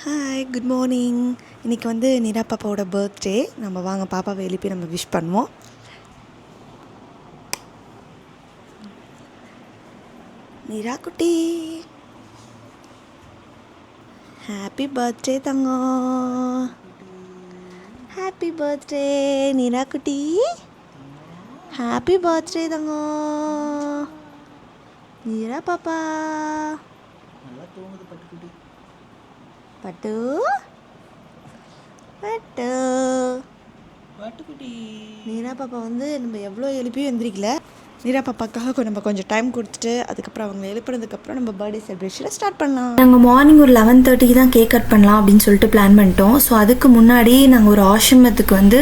Hi, good morning. இன்றைக்கி வந்து நிரா பாப்பாவோட பர்த்டே. நம்ம வாங்க பாப்பாவை எழுப்பி நம்ம விஷ் பண்ணுவோம். நிரா குட்டி, ஹாப்பி பர்த்டே தங்கம். ஹாப்பி பர்த்டே நிரா குட்டி. ஹாப்பி பர்த்டே தங்கம். நிரா பாப்பா நல்லா தூங்குது பட்டுக்குட்டி. பட்டு பட்டு பட்டுக்குட்டி. நீரா பாப்பா வந்து நம்ம எவ்வளோ எழுப்பியும் எந்திரிக்கல. நீரா பாப்பாக்காக நம்ம கொஞ்சம் டைம் கொடுத்துட்டு அதுக்கப்புறம் அவங்க எழுப்புனதுக்கப்புறம் நம்ம பர்த்டே செலிப்ரேஷனை ஸ்டார்ட் பண்ணலாம். நாங்கள் மார்னிங் ஒரு 11:30 தான் கேக் கட் பண்ணலாம் அப்படின்னு சொல்லிட்டு பிளான் பண்ணிட்டோம். ஸோ அதுக்கு முன்னாடி நாங்கள் ஒரு ஆசிரமத்துக்கு வந்து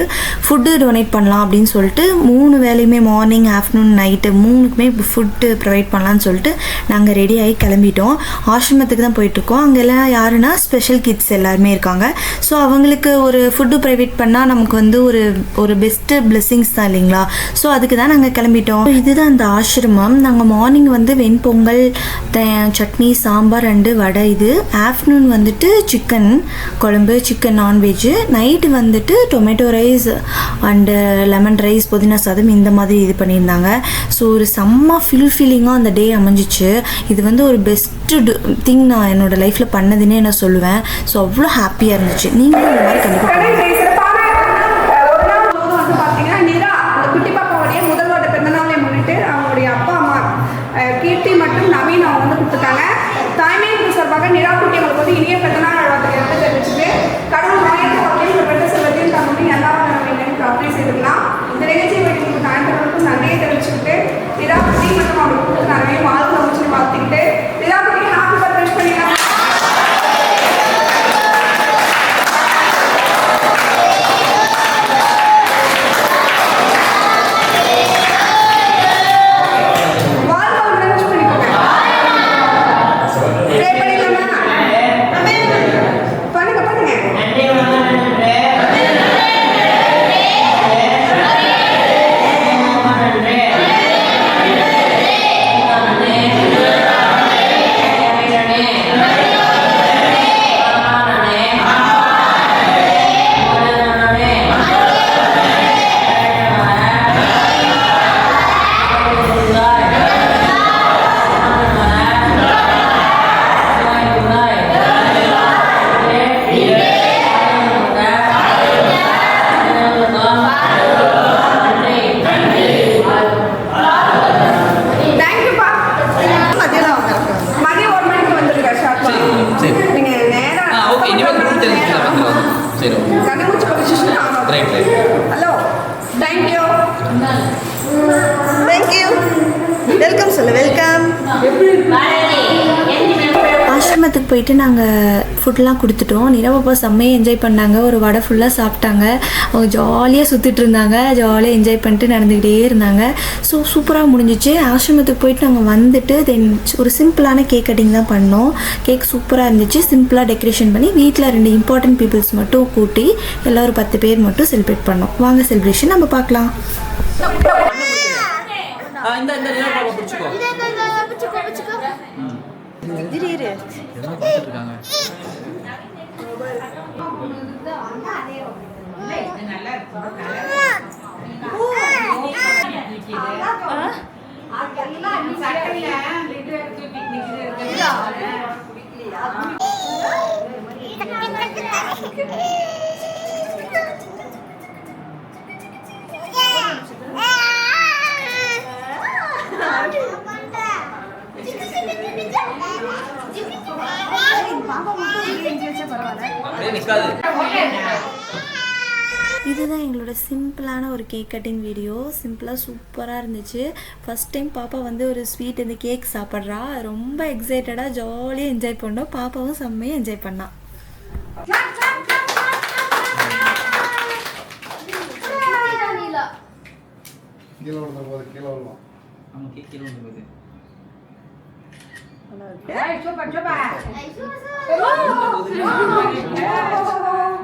ஃபுட்டு டொனேட் பண்ணலாம் அப்படின்னு சொல்லிட்டு 3 வேலையுமே மார்னிங், ஆஃப்டர்நூன், நைட்டு 3க்குமே ஃபுட்டு ப்ரொவைட் பண்ணலான்னு சொல்லிட்டு நாங்கள் ரெடி ஆகி கிளம்பிட்டோம். ஆசிரமத்துக்கு தான் போயிட்டுருக்கோம். அங்கே எல்லாம் யாருன்னா ஸ்பெஷல் கிட்ஸ் எல்லாருமே இருக்காங்க. ஸோ அவங்களுக்கு ஒரு ஃபுட்டு ப்ரைவேட் பண்ணால் நமக்கு வந்து ஒரு பெஸ்ட்டு பிளெஸ்ஸிங்ஸ் தான் இல்லைங்களா. ஸோ அதுக்கு தான் நாங்கள் கிளம்பிட்டோம். இதுதான் அந்த ஆசிரமம். நாங்கள் மார்னிங் வந்து வெண்பொங்கல், சட்னி, சாம்பார், 2 வடை. இது ஆஃப்டர்நூன் வந்துட்டு சிக்கன் குழம்பு, சிக்கன் நான்வெஜ்ஜு. நைட்டு வந்துட்டு tomato rice and lemon rice, புதினா சாதம் இந்த மாதிரி இது பண்ணியிருந்தாங்க. ஸோ ஒரு செம்ம ஃபீலிங்காக அந்த டே அமைஞ்சிச்சு. இது வந்து ஒரு பெஸ்ட்டு திங் நான் என்னோடய லைஃப்பில் பண்ணதுன்னே நான் சொல்லுவேன். ஸோ அவ்வளோ ஹாப்பியாக இருந்துச்சு. நீங்களும் இந்த மாதிரி கண்டிப்பாக பண்ணுங்கள். கீர்த்தி மற்றும் நவீன் அவங்க வந்து கொடுத்துருக்காங்க. தாய்மை சார்பாக நிரா குட்டி அவங்களுக்கு வந்து இனிய பிறந்தநாள் வாழ்த்துக்களை தெரிவிச்சுட்டு கடவுள் மாயத்தை வாழ்க்கையில் பெற்ற செல்வத்தையும் தன்னுடைய எல்லா நன்மைகளையும் பிரார்த்தனை செய்துக்கலாம். இந்த நிகழ்ச்சியை வைத்து தாய்ந்தவர்களுக்கும் நன்றியை தெரிவிச்சுக்கிட்டு நிரா குட்டி மற்றும் அவங்களுக்கு கொடுத்த நிறைய வாழ்க்கை அமைச்சு வாழ்த்துக்கிட்டு நிரா குட்டி ஹாப்பி பர்த்டே விஷ் பண்ணிக்கலாம். வெல்கம் சொல்ல வெல்கம். ஆசிரமத்துக்கு போயிட்டு நாங்கள் ஃபுட்லாம் கொடுத்துட்டோம். நிரவப்பா செம்மையாக என்ஜாய் பண்ணாங்க. ஒரு வடை ஃபுல்லாக சாப்பிட்டாங்க. அவங்க ஜாலியாக சுற்றிட்டு இருந்தாங்க. ஜாலியாக என்ஜாய் பண்ணிட்டு நடந்துக்கிட்டே இருந்தாங்க. ஸோ சூப்பராக முடிஞ்சிச்சு. ஆசிரமத்துக்கு போயிட்டு நாங்கள் வந்துட்டு தென் ஒரு சிம்பிளான கேக் கட்டிங் தான் பண்ணோம். கேக் சூப்பராக இருந்துச்சு. சிம்பிளாக டெக்கரேஷன் பண்ணி வீட்டில் 2 இம்பார்ட்டன்ட் பீப்புள்ஸ் மட்டும் கூட்டி எல்லோரும் 10 பேர் மட்டும் செலிப்ரேட் பண்ணோம். வாங்க செலிப்ரேஷன் நம்ம பார்க்கலாம். இந்த இந்த நிலா பாப்பா பிடிச்சுக்கோ. இரு இரு. என்ன பண்ணிட்டு இருக்காங்க? நல்லா இருக்கு. இதுதான் எங்களோட சிம்பிளான ஒரு கேக் கட்டிங் வீடியோ. சிம்பிளாக சூப்பராக இருந்துச்சு. ஃபஸ்ட் டைம் பாப்பா வந்து ஒரு ஸ்வீட் இந்த கேக் சாப்பிட்றா. ரொம்ப எக்ஸைட்டடாக ஜாலியாக என்ஜாய் பண்ணோம். பாப்பாவும் செம்மையாக என்ஜாய் பண்ணா.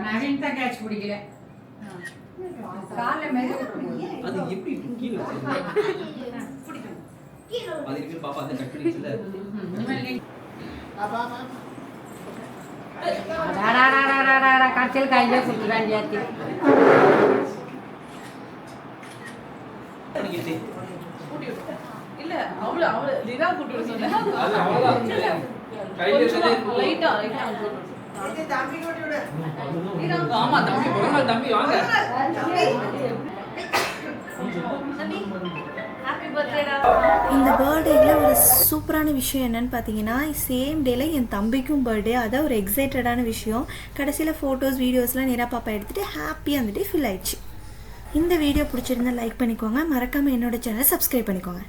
நவீன் தான் கேட்ச் பிடிக்கல. கால்ல மேல அது எப்படி கீழ பிடிக்கும். அது இருக்கு பாப்பா அந்த கட் பண்ணிச்சுல. கடைசியில் கையிலே கொடுத்துட்டான் ஜாத்தி. இல்ல அவள லிரா கூட்டி விட சொன்னேன். அது அவ்வளவுதான். கையில சரி லைட்டா ஆமா தம்பி பிறந்தநாள் தம்பி வாங்க. இந்த பர்த்டேயில் ஒரு சூப்பரான விஷயம் என்னன்னு பார்த்தீங்கன்னா சேம் டேல என் தம்பிக்கும் பர்த்டே. அதான் ஒரு எக்ஸைட்டடான விஷயம். கடைசியில் ஃபோட்டோஸ் வீடியோஸ்லாம் நிரா பாப்பா எடுத்துகிட்டு ஹாப்பியாக அந்த டே ஃபீல் ஆயிடுச்சு. இந்த வீடியோ பிடிச்சிருந்தா லைக் பண்ணிக்கோங்க. மறக்காமல் என்னோட சேனலை சப்ஸ்கிரைப் பண்ணிக்கோங்க.